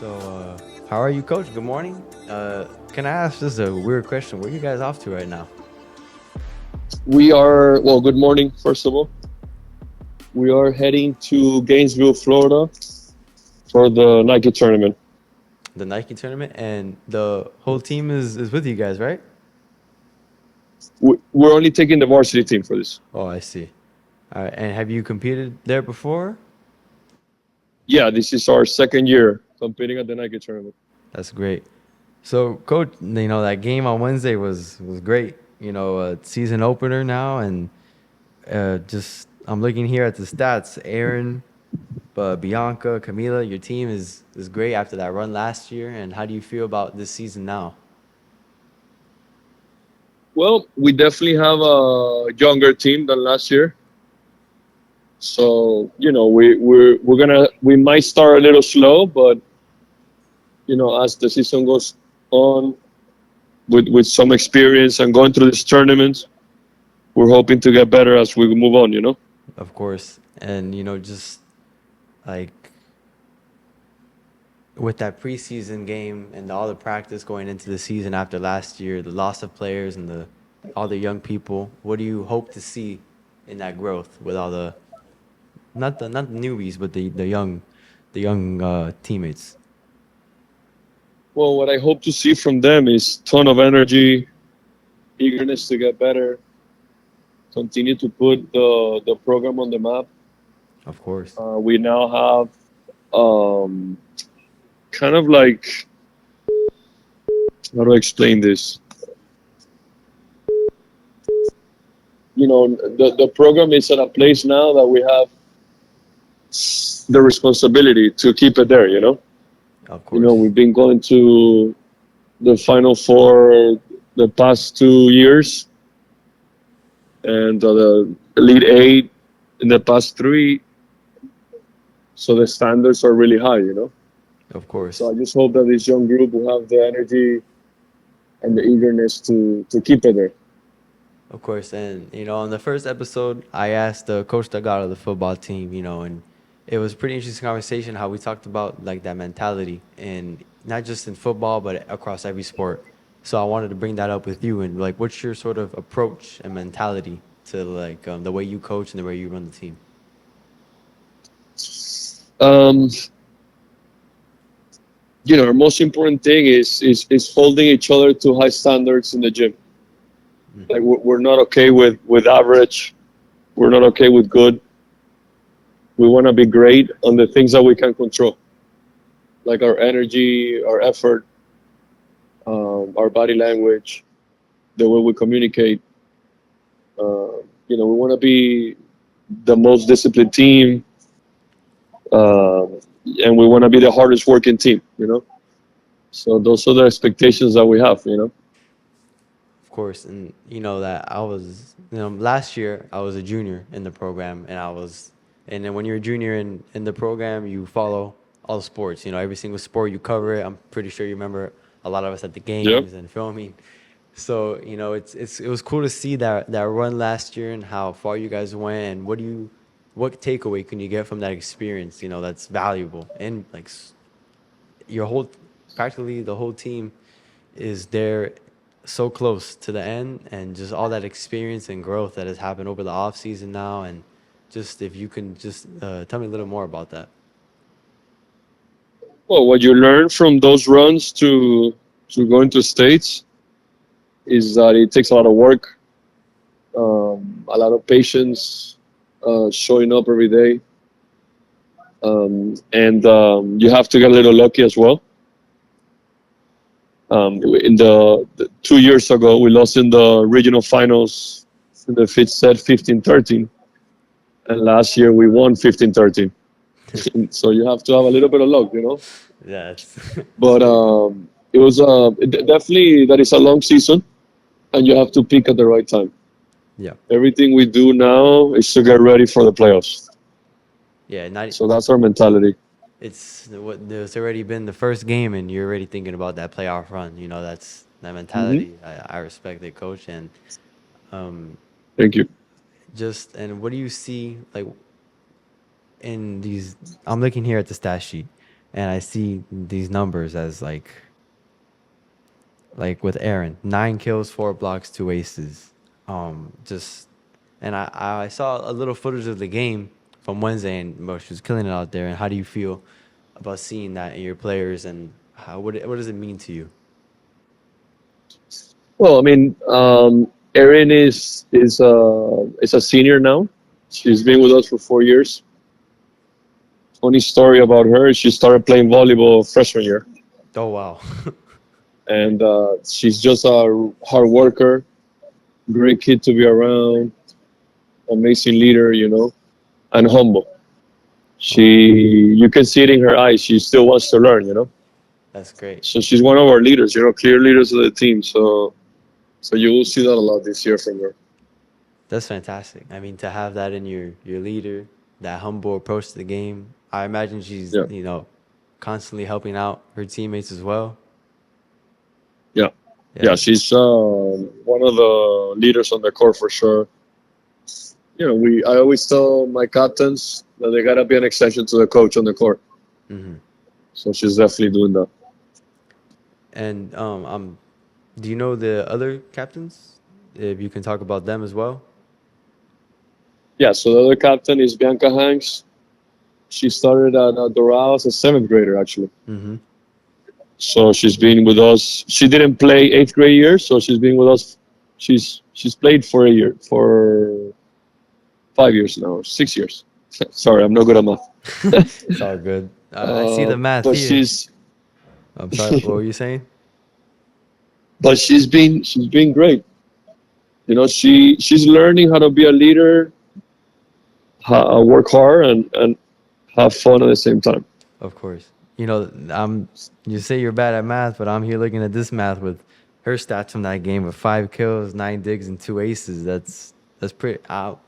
How are you, Coach? Good morning. Can I ask just a weird question? Where are you guys off to right now? Good morning, first of all. We are heading to Gainesville, Florida for the Nike tournament. The Nike tournament, and the whole team is with you guys, right? We're only taking the varsity team for this. Oh, I see. All right, and have you competed there before? Yeah, this is our second year competing at the Nike tournament. That's great. So, Coach, that game on Wednesday was great. Season opener now, and just I'm looking here at the stats. Aaron, Bianca, Camila, your team is great after that run last year. And how do you feel about this season now? Well, we definitely have a younger team than last year. So, we might start a little slow, but as the season goes on with some experience and going through these tournaments, we're hoping to get better as we move on. Of course. And, just like with that preseason game and all the practice going into the season after last year, the loss of players and the all the young people, what do you hope to see in that growth with all the not the newbies, but the young teammates? Well, what I hope to see from them is ton of energy, eagerness to get better, continue to put the program on the map. Of course. We now have kind of like, how do I explain this? The program is at a place now that we have the responsibility to keep it there. Of course. We've been going to the Final Four the past 2 years and the Elite Eight in the past three. So the standards are really high. Of So course. I just hope that this young group will have the energy and the eagerness to keep it there. Of course. And, on the first episode, I asked the coach that got of the football team, and it was a pretty interesting conversation how we talked about like that mentality and not just in football, but across every sport. So I wanted to bring that up with you and like, what's your sort of approach and mentality to like the way you coach and the way you run the team? Um, our most important thing is holding each other to high standards in the gym. Mm. Like we're not okay with average. We're not okay with good. We want to be great on the things that we can control, like our energy, our effort, our body language, the way we communicate. We want to be the most disciplined team, uh, and we want to be the hardest working team. So those are the expectations that we have. Of course, and that I was, last year I was a junior in the program, and then when you're a junior in the program, you follow all the sports. Every single sport you cover it. I'm pretty sure you remember a lot of us at the Yeah. games and filming. So it was cool to see that run last year and how far you guys went, and what takeaway can you get from that experience? That's valuable and like your whole practically the whole team is there so close to the end and just all that experience and growth that has happened over the off season now and just if you can just tell me a little more about that. Well, what you learn from those runs to going to states is that it takes a lot of work, a lot of patience, showing up every day, and you have to get a little lucky as well. In the 2 years ago, we lost in the regional finals in the fifth set 15-13, and last year we won 15-13. So you have to have a little bit of luck. Yeah, it's it's But very good. it was definitely that is a long season, and you have to pick at the right time. Yeah, Everything we do now is to get ready for the playoffs. yeah, not So that's our mentality. it's already been the first game and you're already thinking about that playoff run. That's that Hmm. mentality. I respect it, coach. And um Thank you. just and what do you see like in these I'm looking here at the stat sheet. and I see these numbers as like with Aaron, 9 kills, 4 blocks, 2 aces. Just and I saw a little footage of the game from Wednesday, and bro, she was killing it out there. And how do you feel about seeing that in your players, and what does it mean to you? Well, I mean, Erin is a senior now. She's been with us for 4 years. Funny story about her: she started playing volleyball freshman year, Oh wow. and she's just a hard worker, great kid to be around, amazing leader, and humble. She, Oh, you can see it in her eyes. She still wants to learn. that's great. So she's one of our leaders, clear leaders of the team. So you will see that a lot this year from her. That's fantastic. I mean, to have that in your leader, that humble approach to the game. I imagine she's Yeah, constantly helping out her teammates as well. yeah, yeah. Yeah, She's one of the leaders on the court for sure. I always tell my captains that they gotta be an extension to the coach on the court. hmm So she's definitely doing that. and do you know the other captains? If you can talk about them as well. Yeah. So the other captain is Bianca Hanks. She started at Doral as a seventh grader actually. Mm-hmm. So she's been with us. She didn't play eighth grade year, so she's been with us. She's played for a year, for 5 years now, or 6 years. Sorry, I'm not good at math. It's all good. I see the math But here. I'm sorry. What were you saying? she's been great. She's learning how to be a leader, work hard, and have fun at the same time. Of course. I'm. You say you're bad at math, but I'm here looking at this math with her stats from that game with 5 kills, 9 digs, and 2 aces. That's pretty. I'm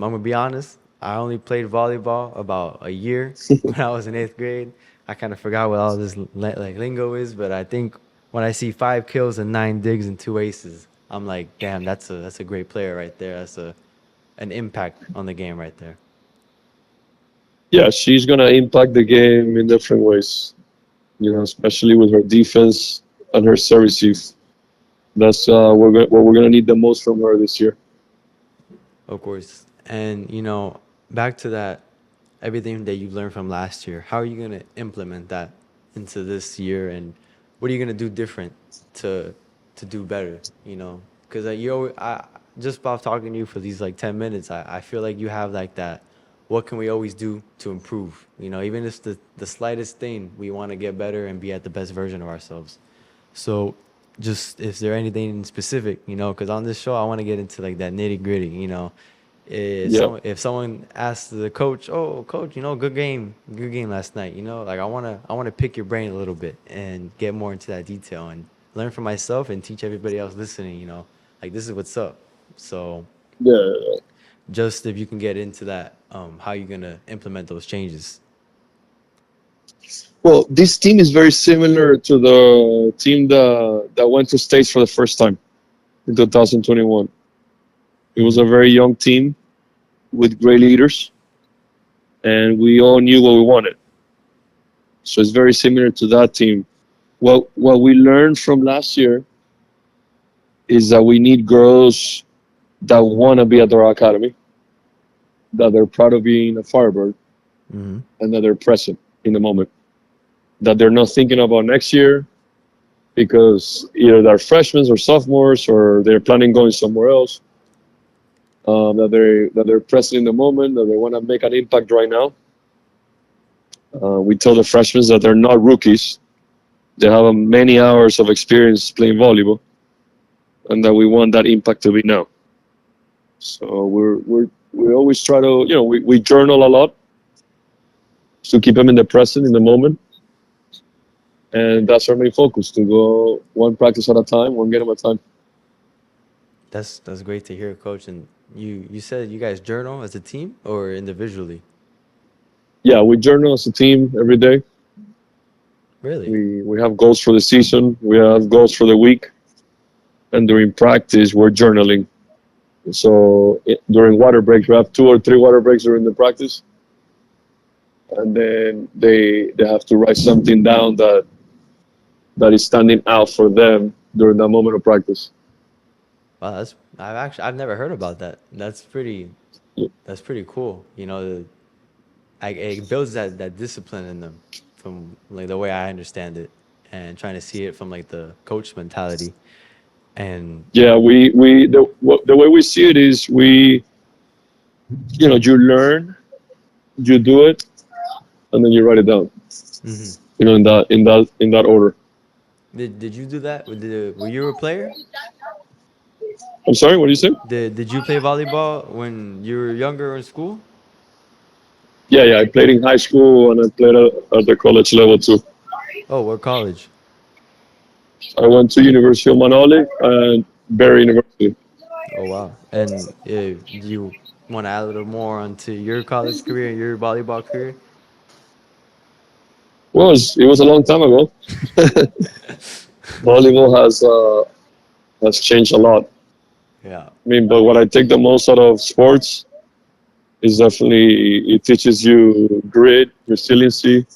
gonna be honest. I only played volleyball about a year when I was in 8th grade. I kind of forgot what all this like lingo is, but I think when I see 5 kills and 9 digs and 2 aces, I'm like, damn, that's a great player right there. That's an impact on the game right there. Yeah, she's gonna impact the game in different ways. Especially with her defense and her service. That's what we're gonna need the most from her this year. Of course. And back to that, everything that you learned from last year, how are you gonna implement that into this year, and what are you gonna do different to do better? Because I just by talking to you for these like 10 minutes, I feel like you have like that. What can we always do to improve? Even if the slightest thing, we want to get better and be at the best version of ourselves. So, just is there anything specific, because on this show, I want to get into like that nitty gritty, Yeah, if someone asks the coach, "Oh, coach, good game last night," like I want to pick your brain a little bit and get more into that detail and learn from myself and teach everybody else listening, like this is what's up. So, yeah. just if you can get into that, how you gonna implement those changes? Well, this team is very similar to the team that went to states for the first time in 2021. It was Hmm. a very young team with great leaders, and we all knew what we wanted. So it's very similar to that team. What we learned from last year is that we need girls that want to be at our academy, that they're proud of being a Firebird, Hmm. and that they're present in the moment. That they're not thinking about next year because either they're freshmen or sophomores or they're planning going somewhere else. That they're present in the moment, that they want to make an impact right now. We tell the freshmen that they're not rookies; they have many hours of experience playing volleyball, and that we want that impact to be now. So we always try to we journal a lot to keep them in the present, in the moment, and that's our main focus: to go one practice at a time, one game at a time. That's great to hear, coach. And you said you guys journal as a team or individually? Yeah, we journal as a team every day. Really? We have goals for the season. We have goals for the week, and during practice, we're journaling. So during water breaks, we have 2 or 3 water breaks during the practice, and then they have to write something down that is standing out for them during that moment of practice. Wow, I've never heard about that. That's pretty cool. It builds that discipline in them from like the way I understand it, and trying to see it from like the coach mentality. And Yeah, the way we see it is you learn, you do it, and then you write it down. mhm. In that order. Did you do that? Were you a player? I'm sorry, what do you say? Did you play volleyball when you were younger in school? Yeah, I played in high school and I played at the college level too. Oh, what college? I went to University of Manali and Barry University. Oh wow! And do you want to add a little more onto your college career, your volleyball career? Well, it was a long time ago. Volleyball has changed a lot. Yeah. I mean, but what I take the most out of sports is definitely it teaches you grit, resiliency,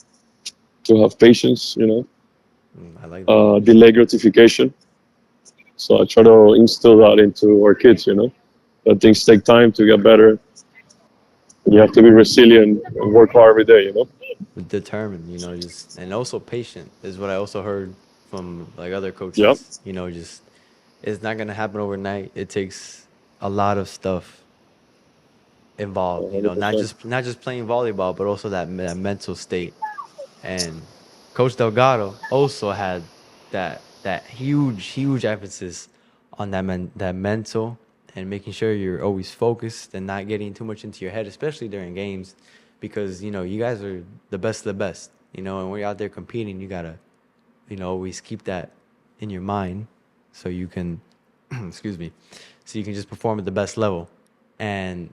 to have patience, I like that. delay gratification. So I try to instill that into our kids, that things take time to get better. And you have to be resilient and work hard every day. Determined, just and also patient is what I also heard from like other Yeah, coaches. Just it's not gonna happen overnight. It takes a lot of stuff involved. 100%. Not just playing volleyball, but also that mental state. And Coach Delgado also had that huge emphasis on that mental and making sure you're always focused and not getting too much into your head, especially during games, because you guys are the best of the best. And when you're out there competing, you gotta always keep that in your mind so you can excuse me, so you can just perform at the best level. And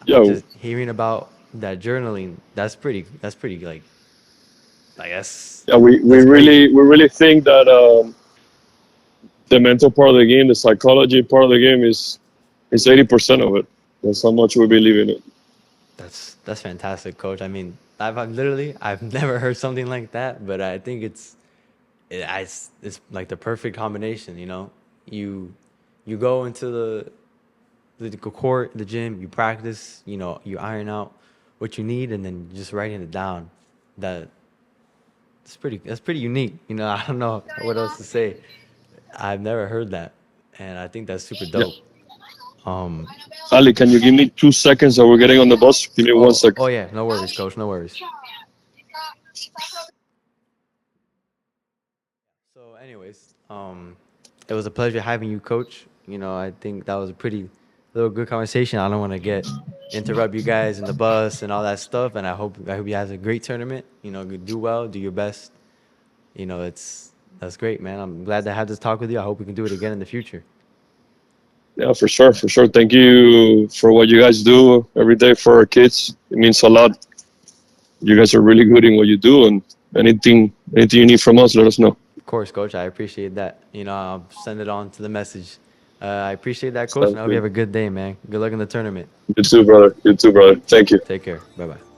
Yeah, just hearing about that journaling, that's pretty like yeah. We that's crazy. really we really think that the mental part of the game, the psychology part of the game is 80% of it. That's how much we believe in it. That's fantastic, coach. I mean, I've never heard something like that, but I think it's like the perfect combination. You go into the court, the gym, you practice. You iron out what you need, and then just writing it down. That that's pretty unique. I don't know what else to say. I've never heard that, and I think that's super Yeah. dope. Um. Ali, can you give me 2 seconds that we're getting on the bus? Give me one Oh second. yeah. No worries, coach. No worries. So, anyways, it was a pleasure having you, coach. I think that was a pretty little good conversation. I don't want to interrupt you guys in the bus and all that stuff. And I hope you have a great tournament. Do well, do your best. That's great, man. I'm glad to have this talk with you. I hope we can do it again in the future. Yeah, for sure, for sure. Thank you for what you guys do every day for our kids. It means a lot. You guys are really good in what you do, and anything you need from us, let us know. Of course, coach. I appreciate that. I'll send it on to the message. I appreciate that, coach, and Sounds I hope you good. have a good day, man. Good luck in the tournament. You too, brother. You too, brother. Thank you. Take care. Bye bye.